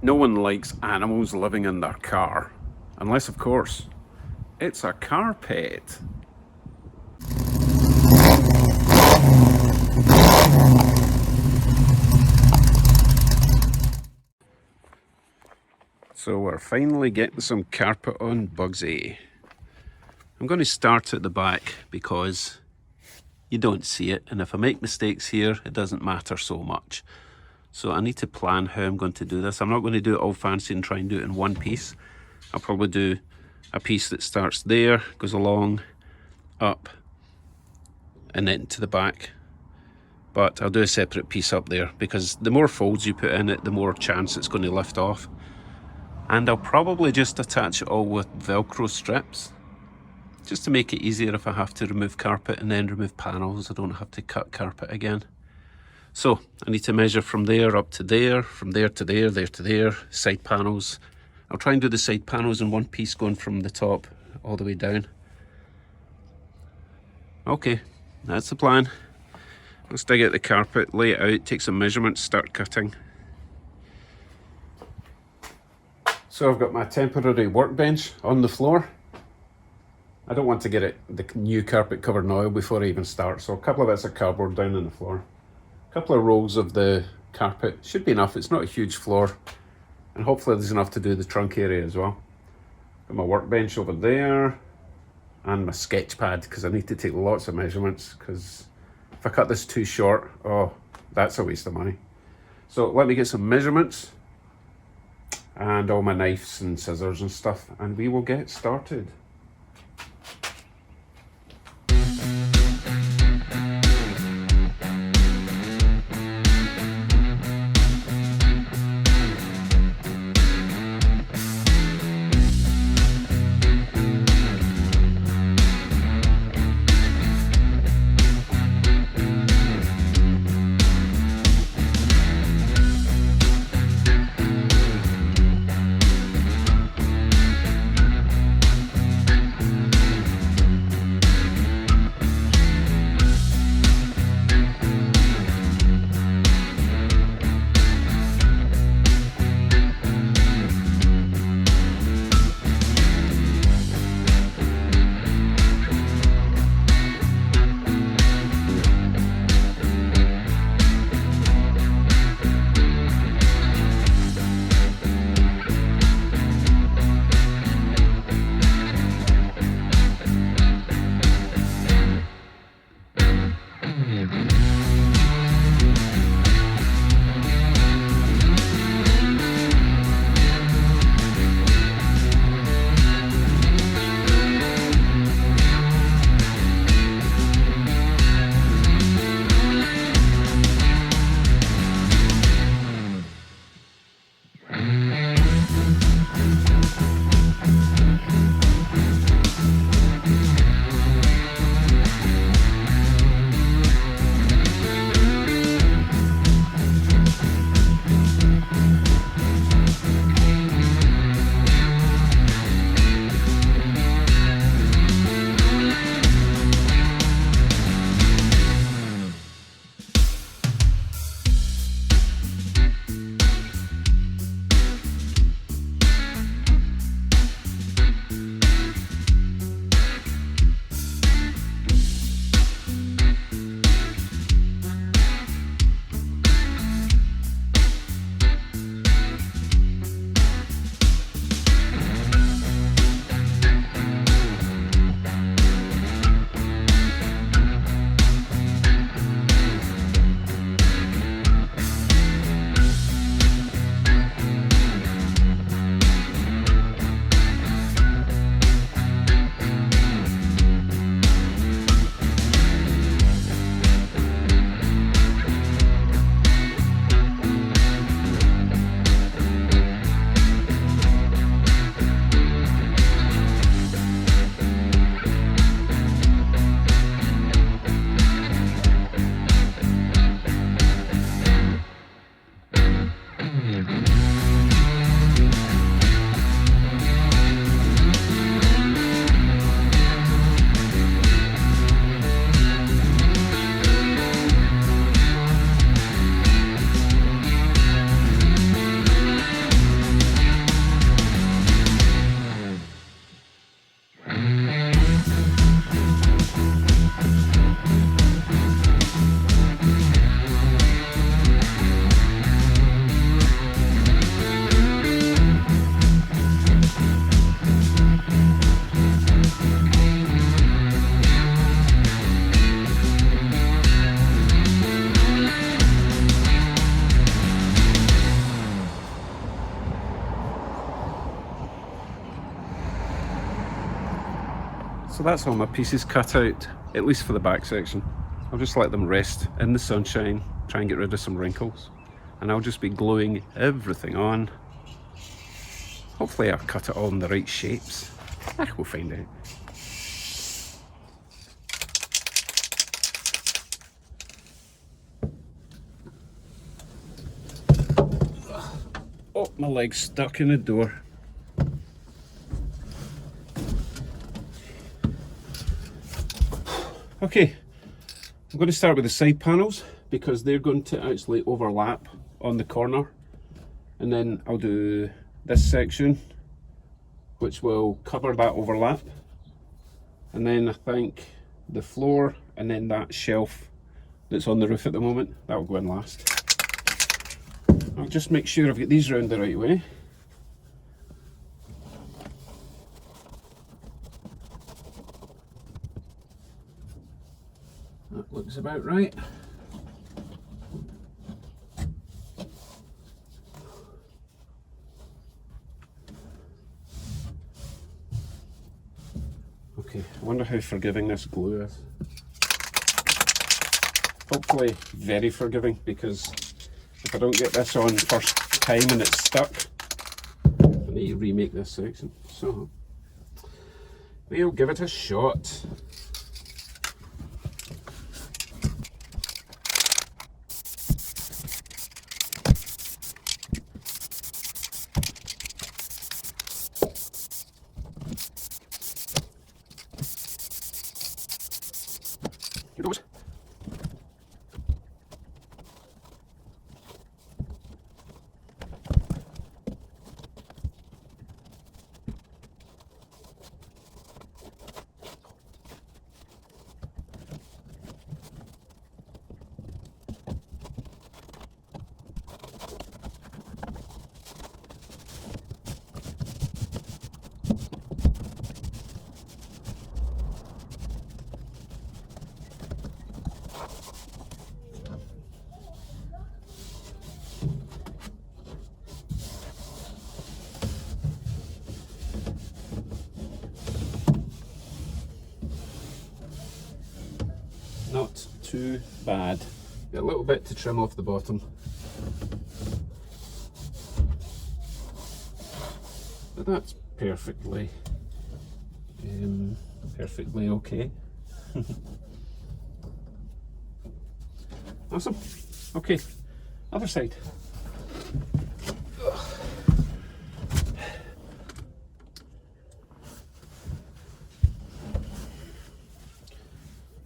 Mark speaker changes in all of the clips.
Speaker 1: No one likes animals living in their car, unless, of course, it's a carpet. So we're finally getting some carpet on Bugsy. I'm going to start at the back because you don't see it, and if I make mistakes here, it doesn't matter so much. So I need to plan how I'm going to do this. I'm not going to do it all fancy and try and do it in one piece. I'll probably do a piece that starts there, goes along, up, and then to the back. But I'll do a separate piece up there because the more folds you put in it, the more chance it's going to lift off. And I'll probably just attach it all with Velcro strips, just to make it easier if I have to remove carpet and then remove panels. I don't have to cut carpet again. So I need to measure from there up to there, from there to there, there to there, side panels. I'll try and do the side panels in one piece going from the top all the way down. Okay, that's the plan. Let's dig out the carpet, lay it out, take some measurements, start cutting. So I've got my temporary workbench on the floor. I don't want to get the new carpet covered in oil before I even start, so a couple of bits of cardboard down on the floor. A couple of rolls of the carpet, should be enough, it's not a huge floor. And hopefully there's enough to do the trunk area as well. Got my workbench over there, and my sketch pad, because I need to take lots of measurements, because if I cut this too short, oh, that's a waste of money. So let me get some measurements, and all my knives and scissors and stuff, and we will get started. So that's all my pieces cut out, at least for the back section. I'll just let them rest in the sunshine, try and get rid of some wrinkles, and I'll just be gluing everything on. Hopefully I've cut it all in the right shapes. We'll find out. Oh, my leg's stuck in the door. Okay, I'm going to start with the side panels because they're going to actually overlap on the corner, and then I'll do this section which will cover that overlap, and then I think the floor and then that shelf that's on the roof at the moment, that will go in last. I'll just make sure I've got these round the right way. That looks about right. Okay, I wonder how forgiving this glue is. Hopefully very forgiving, because if I don't get this on first time and it's stuck, I need to remake this section. So we'll give it a shot. Here goes. Not too bad. Got a little bit to trim off the bottom, but that's perfectly okay. Awesome. Okay, other side.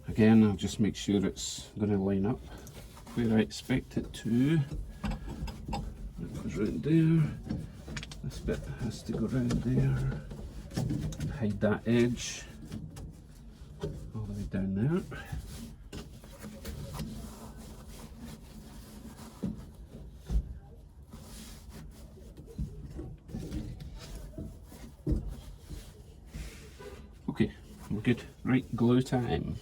Speaker 1: Again, I'll just make sure it's going to line up where I expect it to. That goes round there. This bit has to go round there. Hide that edge all the way down there. Okay, we're good. Right, glue time.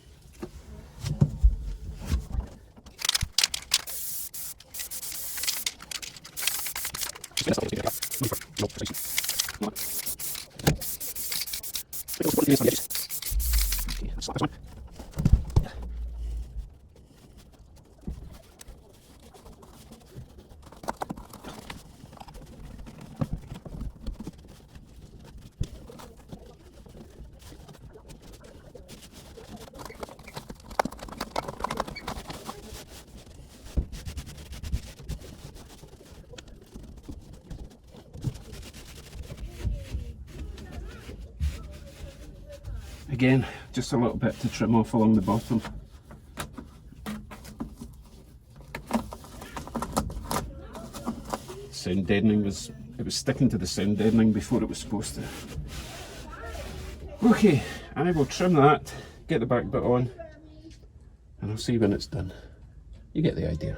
Speaker 1: Again, just a little bit to trim off along the bottom. Sound deadening was sticking to the sound deadening before it was supposed to. Okay, I will trim that, get the back bit on, and I'll see when it's done. You get the idea.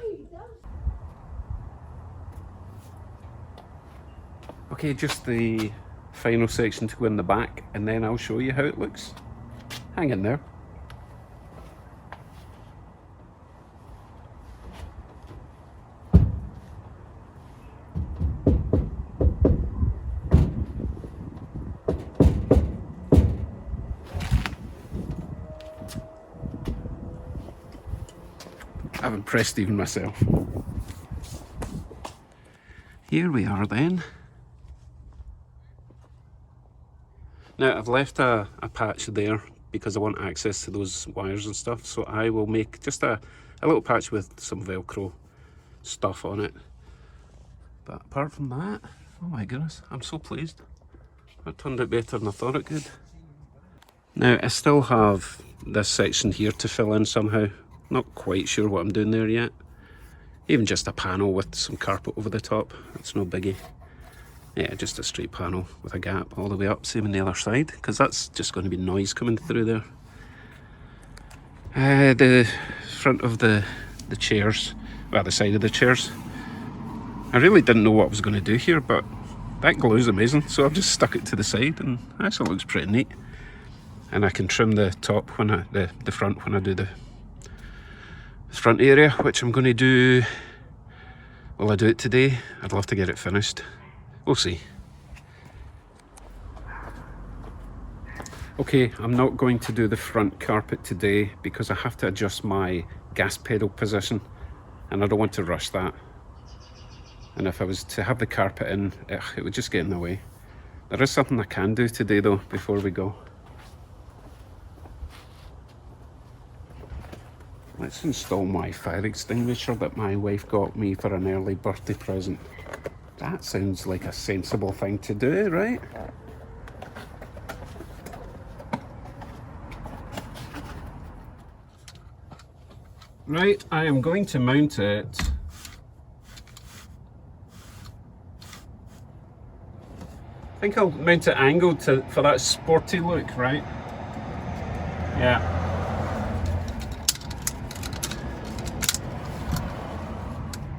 Speaker 1: Okay, just the final section to go in the back, and then I'll show you how it looks. Hang in there. impressed even myself. Here we are then. Now I've left a patch there because I want access to those wires and stuff, so I will make just a little patch with some Velcro stuff on it. But apart from that, oh my goodness, I'm so pleased. That turned out better than I thought it could. Now I still have this section here to fill in somehow. Not quite sure what I'm doing there yet. Even just a panel with some carpet over the top, that's no biggie. Yeah, just a straight panel with a gap all the way up, same on the other side, because that's just going to be noise coming through there. The front of the chairs, well, the side of the chairs, I really didn't know what I was going to do here, but that glue's amazing, so I've just stuck it to the side and it actually looks pretty neat. And I can trim the top when the front when I do the front area, which I'm going to do. Will I do it today? I'd love to get it finished. We'll see. Okay, I'm not going to do the front carpet today because I have to adjust my gas pedal position and I don't want to rush that. And if I was to have the carpet in, it would just get in the way. There is something I can do today though, before we go. Let's install my fire extinguisher that my wife got me for an early birthday present. That sounds like a sensible thing to do, right? Right, I am going to mount it. I think I'll mount it angled for that sporty look, right? Yeah.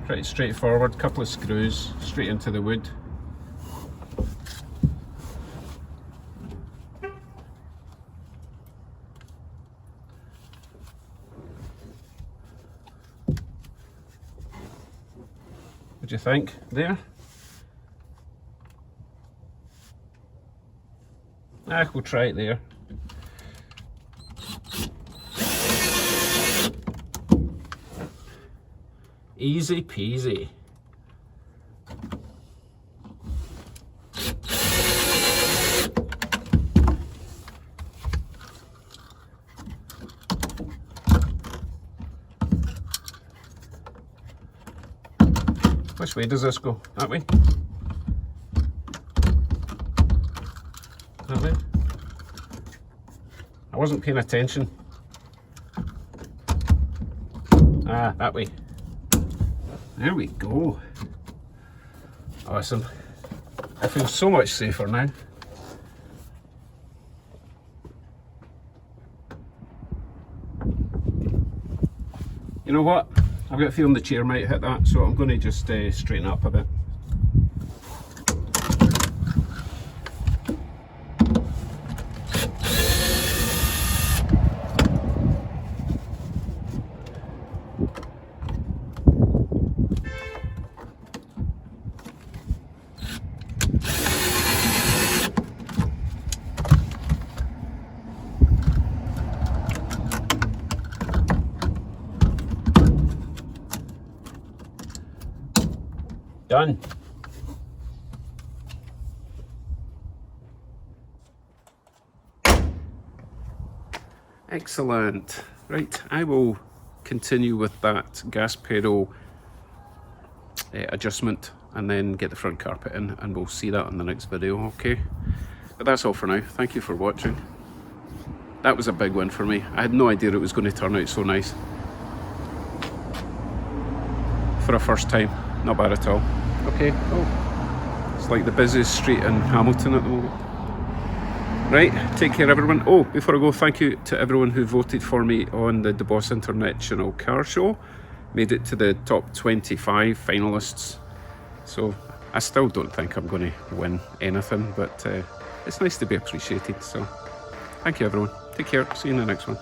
Speaker 1: Pretty straightforward, couple of screws straight into the wood. What do you think there? We'll try it there. Easy peasy. Which way does this go? That way? That way? I wasn't paying attention. That way. There we go. Awesome. I feel so much safer now. You know what? I've got a feeling the chair might hit that, so I'm going to just straighten up a bit. Done. Excellent. Right, I will continue with that gas pedal adjustment and then get the front carpet in, and we'll see that in the next video, okay? But that's all for now. Thank you for watching. That was a big win for me. I had no idea it was going to turn out so nice. For a first time, not bad at all. Okay, oh, it's like the busiest street in Hamilton at the moment. Right, take care everyone. Oh, before I go, thank you to everyone who voted for me on the DeBoss International Car Show. Made it to the top 25 finalists. So I still don't think I'm going to win anything, but it's nice to be appreciated. So thank you everyone. Take care. See you in the next one.